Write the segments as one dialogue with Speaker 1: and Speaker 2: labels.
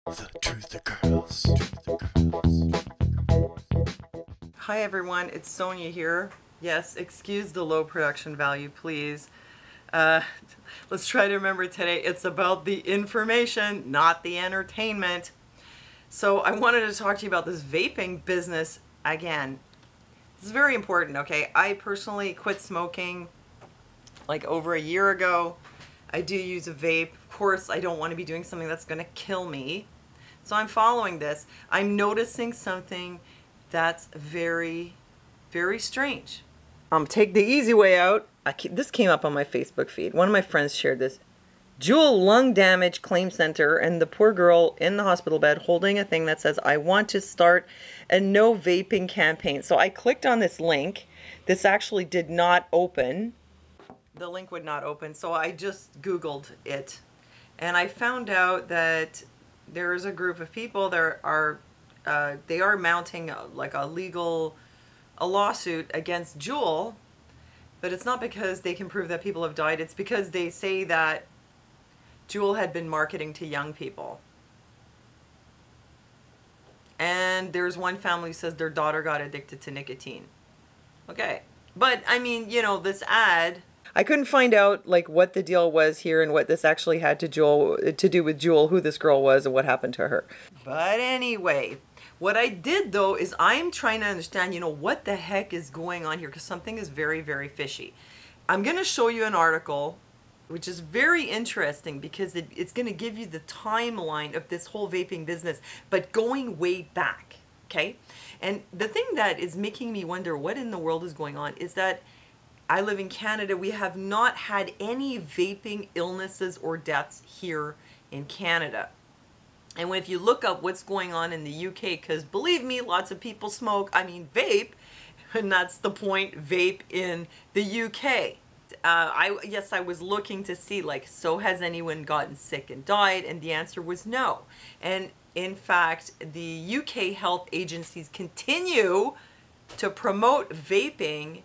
Speaker 1: The Truth Girls. Truth Girls.
Speaker 2: Hi everyone, it's Sonia here. Yes, excuse the low production value, please. Let's try to remember today it's about the information, not the entertainment. So I wanted to talk to you about this vaping business again. This is very important, okay? I personally quit smoking like over a year ago. I do use a vape. Of course, I don't want to be doing something that's going to kill me. So I'm following this. I'm noticing something that's very, very strange. Take the easy way out. This came up on my Facebook feed. One of my friends shared this. Joule Lung Damage Claim Center, and the poor girl in the hospital bed holding a thing that says, I want to start a no vaping campaign. So I clicked on this link. This actually did not open. The link would not open, so I just Googled it. And I found out that there is a group of people that are they are mounting a lawsuit against Joule, but it's not because they can prove that people have died. It's because they say that Joule had been marketing to young people. And there's one family who says their daughter got addicted to nicotine. Okay, but I mean, you know, this ad, I couldn't find out like what the deal was here and what this actually had to do with Joule, who this girl was and what happened to her. But anyway, what I did though is I'm trying to understand, you know, what the heck is going on here, because something is very, very fishy. I'm going to show you an article which is very interesting because it's going to give you the timeline of this whole vaping business, but going way back, okay? And the thing that is making me wonder what in the world is going on is that I live in Canada. We have not had any vaping illnesses or deaths here in Canada. And if you look up what's going on in the UK, because believe me, lots of people smoke, I mean vape, and that's the point, vape in the UK. Yes, I was looking to see, like, so has anyone gotten sick and died? And the answer was no. And in fact, the UK health agencies continue to promote vaping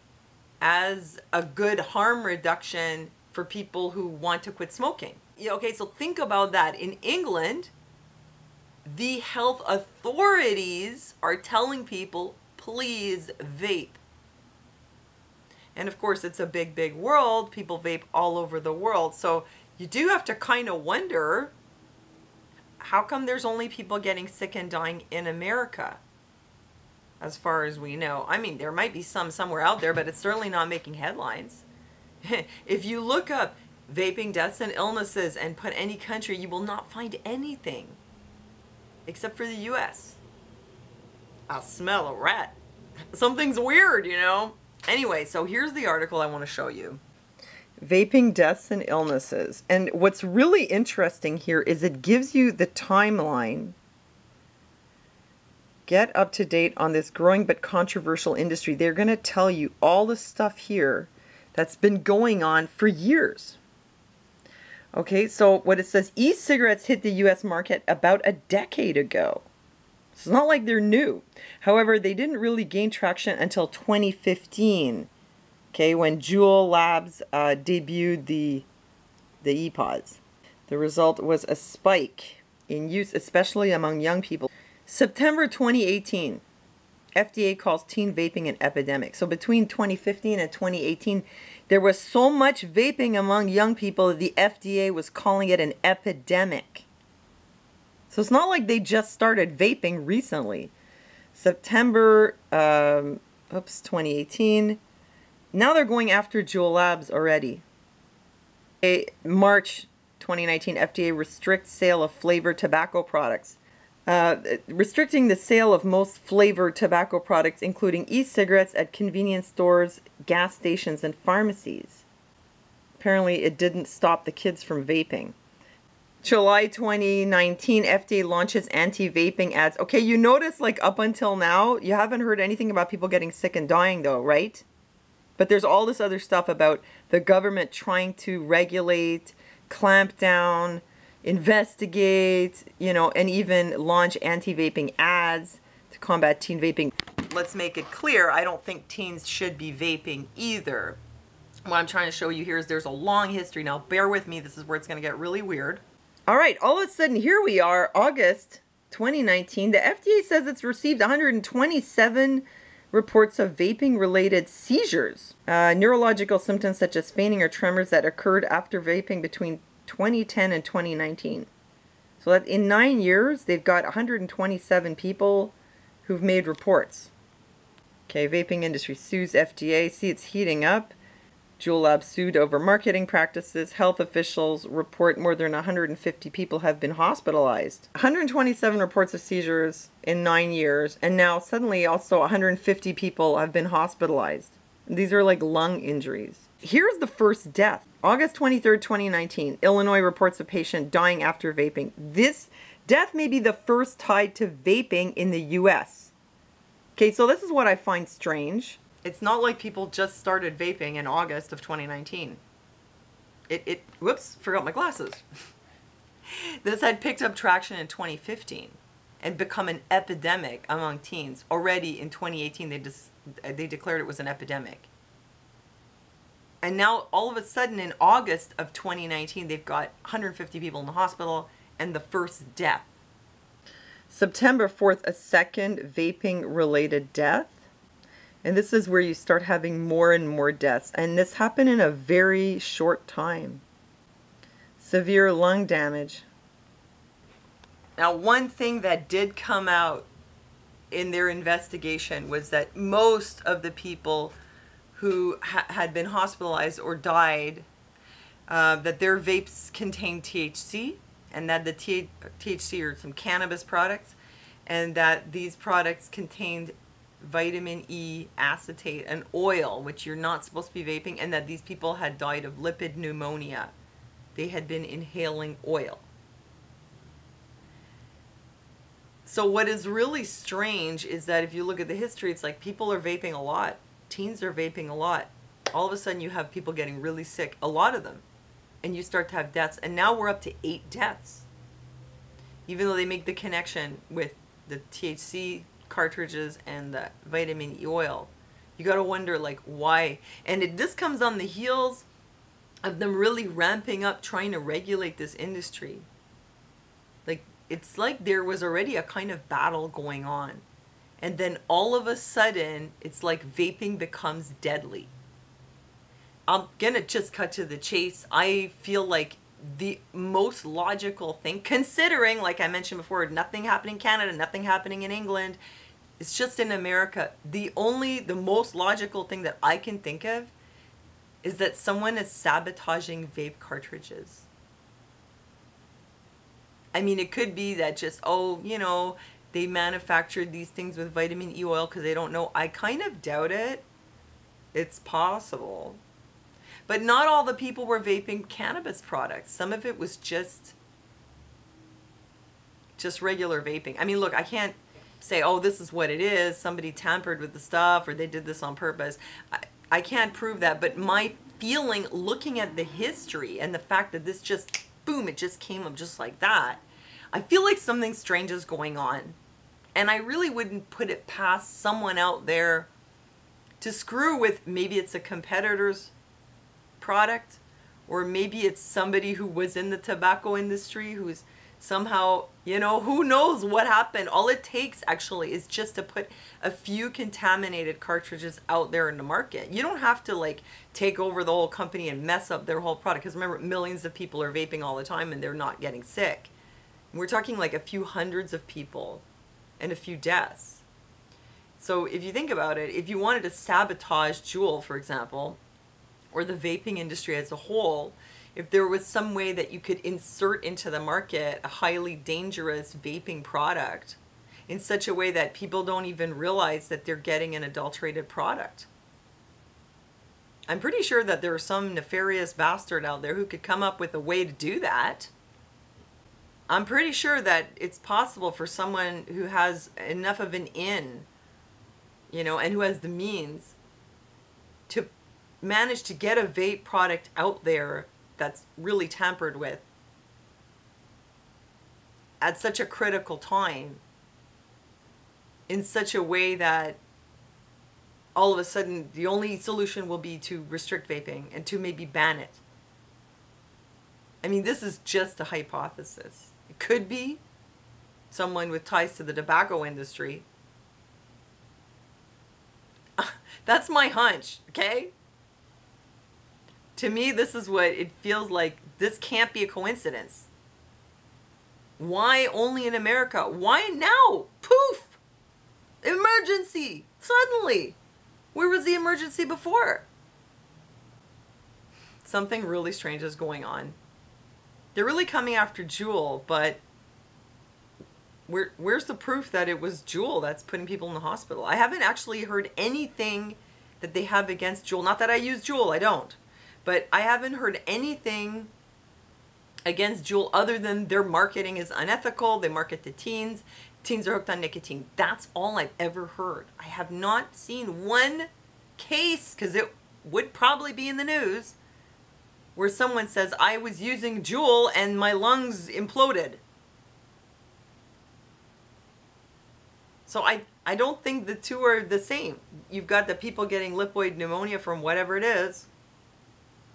Speaker 2: as a good harm reduction for people who want to quit smoking. Yeah, okay, so think about that. In England, the health authorities are telling people, please vape. And of course, it's a big, big world. People vape all over the world. So you do have to kind of wonder, how come there's only people getting sick and dying in America? As far as we know. I mean, there might be some somewhere out there, but it's certainly not making headlines. If you look up vaping deaths and illnesses and put any country, you will not find anything except for the US. I smell a rat. Something's weird, you know? Anyway, so here's the article I want to show you. Vaping deaths and illnesses. And what's really interesting here is it gives you the timeline. Get up to date on this growing but controversial industry. They're going to tell you all the stuff here that's been going on for years. Okay, so what it says, e-cigarettes hit the US market about a decade ago. It's not like they're new. However, they didn't really gain traction until 2015, okay, when Joule Labs debuted the e-pods. The result was a spike in use, especially among young people. September 2018, FDA calls teen vaping an epidemic. So between 2015 and 2018, there was so much vaping among young people that the FDA was calling it an epidemic. So it's not like they just started vaping recently. September, 2018. Now they're going after Joule Labs already. March 2019, FDA restricts sale of flavored tobacco products. Restricting the sale of most flavored tobacco products, including e-cigarettes, at convenience stores, gas stations, and pharmacies. Apparently, it didn't stop the kids from vaping. July 2019, FDA launches anti-vaping ads. Okay, you notice, like, up until now, you haven't heard anything about people getting sick and dying, though, right? But there's all this other stuff about the government trying to regulate, clamp down, investigate, you know, and even launch anti-vaping ads to combat teen vaping. Let's make it clear, I don't think teens should be vaping either. What I'm trying to show you here is there's a long history. Now, bear with me, this is where it's going to get really weird. All right, all of a sudden, here we are, August 2019. The FDA says it's received 127 reports of vaping-related seizures, neurological symptoms such as fainting or tremors that occurred after vaping between 2010 and 2019. So that in 9 years, they've got 127 people who've made reports. Okay, vaping industry sues FDA. See, it's heating up. Joule Lab sued over marketing practices. Health officials report more than 150 people have been hospitalized. 127 reports of seizures in 9 years, and now suddenly also 150 people have been hospitalized. These are like lung injuries. Here's the first death. August 23rd, 2019, Illinois reports a patient dying after vaping. This death may be the first tied to vaping in the US. Okay, so this is what I find strange. It's not like people just started vaping in August of 2019. Whoops, forgot my glasses. This had picked up traction in 2015 and become an epidemic among teens. Already in 2018, they declared it was an epidemic. And now, all of a sudden, in August of 2019, they've got 150 people in the hospital and the first death. September 4th, a second vaping-related death. And this is where you start having more and more deaths. And this happened in a very short time. Severe lung damage. Now, one thing that did come out in their investigation was that most of the people who had been hospitalized or died, that their vapes contained THC, and that the THC are some cannabis products, and that these products contained vitamin E acetate, an oil, which you're not supposed to be vaping, and that these people had died of lipid pneumonia. They had been inhaling oil. So what is really strange is that if you look at the history, it's like people are vaping a lot. Teens are vaping a lot. All of a sudden you have people getting really sick, a lot of them. And you start to have deaths. And now we're up to 8 deaths. Even though they make the connection with the THC cartridges and the vitamin E oil. You got to wonder, like, why? And this comes on the heels of them really ramping up trying to regulate this industry. Like, it's like there was already a kind of battle going on. And then all of a sudden, it's like vaping becomes deadly. I'm going to just cut to the chase. I feel like the most logical thing, considering, like I mentioned before, nothing happening in Canada, nothing happening in England, it's just in America. The most logical thing that I can think of is that someone is sabotaging vape cartridges. I mean, it could be that just, oh, you know, they manufactured these things with vitamin E oil because they don't know. I kind of doubt it. It's possible. But not all the people were vaping cannabis products. Some of it was just regular vaping. I mean, look, I can't say, oh, this is what it is. Somebody tampered with the stuff or they did this on purpose. I can't prove that. But my feeling, looking at the history and the fact that this just, boom, it just came up just like that, I feel like something strange is going on. And I really wouldn't put it past someone out there to screw with, maybe it's a competitor's product, or maybe it's somebody who was in the tobacco industry who's somehow, you know, who knows what happened. All it takes actually is just to put a few contaminated cartridges out there in the market. You don't have to like take over the whole company and mess up their whole product, because remember, millions of people are vaping all the time and they're not getting sick. We're talking like a few hundreds of people and a few deaths. So if you think about it, if you wanted to sabotage Joule, for example, or the vaping industry as a whole, if there was some way that you could insert into the market a highly dangerous vaping product in such a way that people don't even realize that they're getting an adulterated product. I'm pretty sure that there's some nefarious bastard out there who could come up with a way to do that. I'm pretty sure that it's possible for someone who has enough of an in, you know, and who has the means to manage to get a vape product out there that's really tampered with at such a critical time, in such a way that all of a sudden the only solution will be to restrict vaping and to maybe ban it. I mean, this is just a hypothesis. It could be someone with ties to the tobacco industry. That's my hunch, okay? To me, this is what it feels like. This can't be a coincidence. Why only in America? Why now? Poof! Emergency! Suddenly! Where was the emergency before? Something really strange is going on. They're really coming after Joule, but where's the proof that it was Joule that's putting people in the hospital? I haven't actually heard anything that they have against Joule. Not that I use Joule, I don't. But I haven't heard anything against Joule other than their marketing is unethical. They market to teens. Teens are hooked on nicotine. That's all I've ever heard. I have not seen one case, because it would probably be in the news, where someone says, I was using Joule and my lungs imploded. So I don't think the two are the same. You've got the people getting lipoid pneumonia from whatever it is,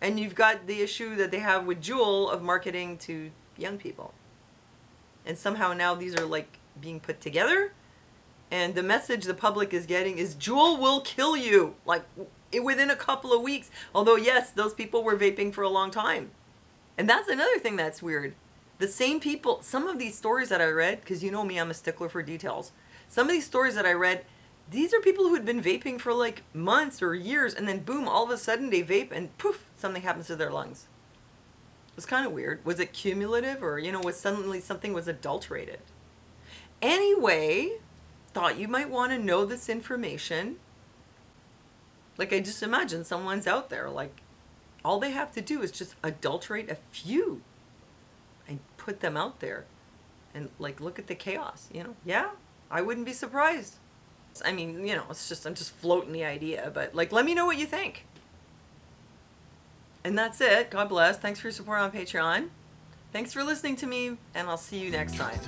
Speaker 2: and you've got the issue that they have with Joule of marketing to young people. And somehow now these are like being put together, and the message the public is getting is Joule will kill you, like within a couple of weeks. Although yes, those people were vaping for a long time. And that's another thing that's weird. The same people, some of these stories that I read, because you know me, I'm a stickler for details. Some of these stories that I read, these are people who had been vaping for like months or years, and then boom, all of a sudden they vape and poof, something happens to their lungs. It was kind of weird. Was it cumulative, or, you know, was suddenly something was adulterated? Anyway, thought you might want to know this information. Like, I just imagine someone's out there, like, all they have to do is just adulterate a few and put them out there. And, like, look at the chaos, you know? Yeah, I wouldn't be surprised. I mean, you know, it's just, I'm just floating the idea, but, like, let me know what you think. And that's it. God bless. Thanks for your support on Patreon. Thanks for listening to me, and I'll see you next time.